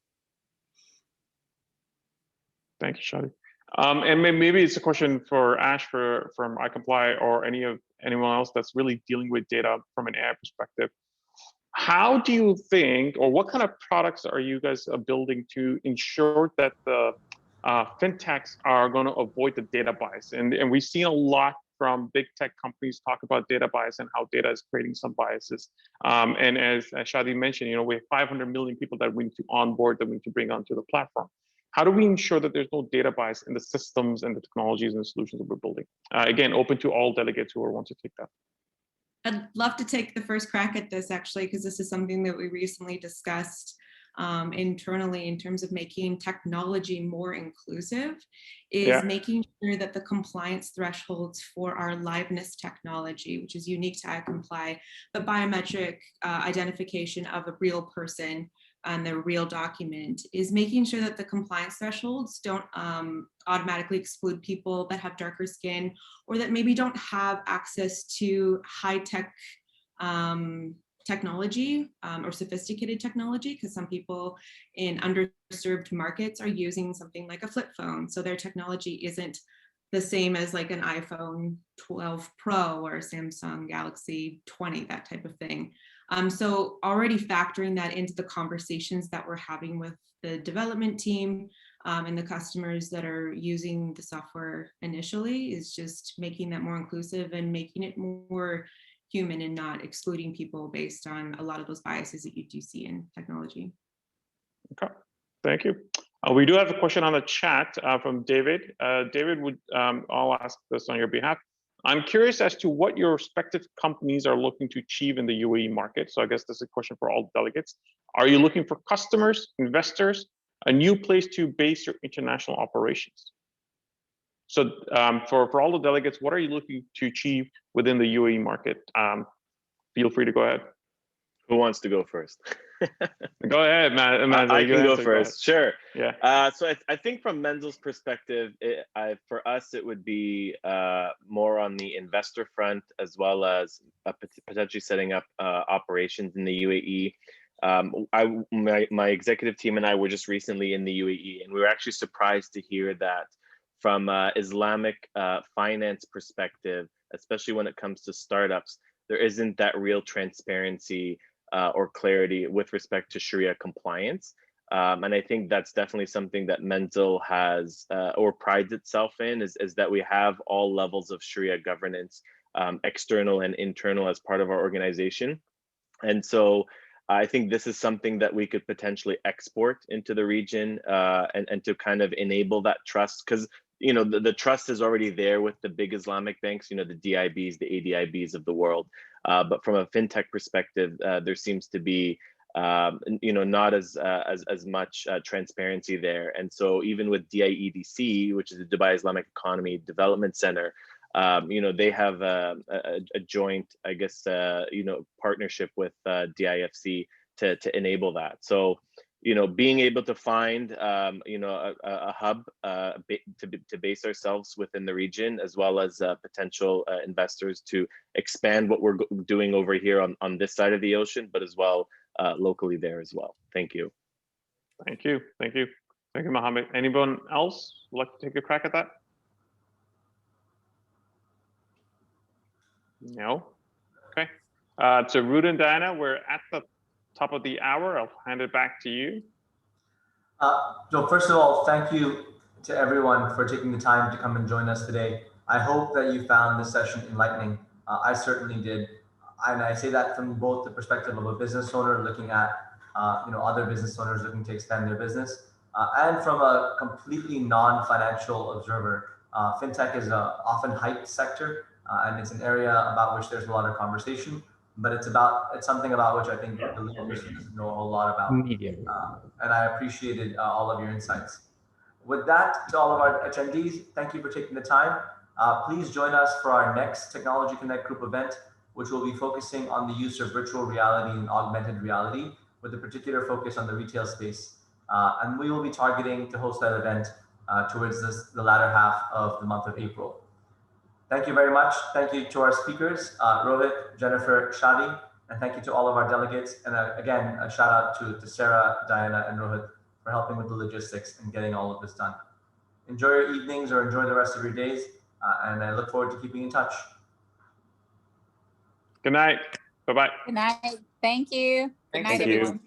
Thank you, Shadi. And maybe it's a question for Ash from iComply or anyone else that's really dealing with data from an AI perspective. How do you think, or what kind of products are you guys building to ensure that the fintechs are going to avoid the data bias? And we've seen a lot from big tech companies talk about data bias and how data is creating some biases. And as Shadi mentioned, you know, we have 500 million people that we need to onboard, that we need to bring onto the platform. How do we ensure that there's no data bias in the systems and the technologies and the solutions that we're building? Again, open to all delegates who want to take that. I'd love to take the first crack at this, actually, because this is something that we recently discussed internally in terms of making technology more inclusive, is making sure that the compliance thresholds for our liveness technology, which is unique to iComply, but biometric identification of a real person and the real document, is making sure that the compliance thresholds don't automatically exclude people that have darker skin or that maybe don't have access to high-tech technology or sophisticated technology, because some people in underserved markets are using something like a flip phone. So their technology isn't the same as like an iPhone 12 Pro or Samsung Galaxy 20, that type of thing. So already factoring that into the conversations that we're having with the development team and the customers that are using the software initially is just making that more inclusive and making it more human and not excluding people based on a lot of those biases that you do see in technology. Okay, thank you. We do have a question on the chat from David. David, I'll ask this on your behalf. I'm curious as to what your respective companies are looking to achieve in the UAE market. So I guess this is a question for all delegates. Are you looking for customers, investors, a new place to base your international operations? So for all the delegates, what are you looking to achieve within the UAE market? Feel free to go ahead. Who wants to go first? Go ahead, man. I can go first. Sure. Yeah. So I think from Menzel's perspective, for us, it would be more on the investor front, as well as potentially setting up operations in the UAE. My executive team and I were just recently in the UAE, and we were actually surprised to hear that from Islamic finance perspective, especially when it comes to startups, there isn't that real transparency or clarity with respect to Sharia compliance. And I think that's definitely something that Menzel has or prides itself in, is that we have all levels of Sharia governance, external and internal, as part of our organization. And so I think this is something that we could potentially export into the region and to kind of enable that trust, because you know the trust is already there with the big Islamic banks, you know, the DIBs, the ADIBs of the world. But from a fintech perspective, there seems to be you know, not as much transparency there. And so even with DIEDC, which is the Dubai Islamic Economy Development Center, you know, they have a joint, I guess, you know, partnership with DIFC to enable that. So, you know, being able to find, you know, a hub to base ourselves within the region, as well as potential investors to expand what we're doing over here on this side of the ocean, but as well locally there as well. Thank you. Thank you. Thank you. Thank you, Mohammed. Anyone else would like to take a crack at that? No? Okay. So Ruth and Diana, we're at the top of the hour. I'll hand it back to you. So first of all, thank you to everyone for taking the time to come and join us today. I hope that you found this session enlightening. I certainly did. And I say that from both the perspective of a business owner looking at you know, other business owners looking to expand their business, and from a completely non-financial observer. Fintech is an often hyped sector, and it's an area about which there's a lot of conversation, but it's something about which I think the listeners doesn't know a whole lot about. And I appreciated all of your insights. With that, to all of our attendees, thank you for taking the time. Please join us for our next Technology Connect Group event which will be focusing on the use of virtual reality and augmented reality, with a particular focus on the retail space. And we will be targeting to host that event towards the latter half of the month of April. Thank you very much. Thank you to our speakers, Rohit, Jennifer, Shadi, and thank you to all of our delegates. And again, a shout out to Sarah, Diana, and Rohit for helping with the logistics and getting all of this done. Enjoy your evenings or enjoy the rest of your days. And I look forward to keeping in touch. Good night. Bye-bye. Good night. Thank you. Good night, Thank you. everyone.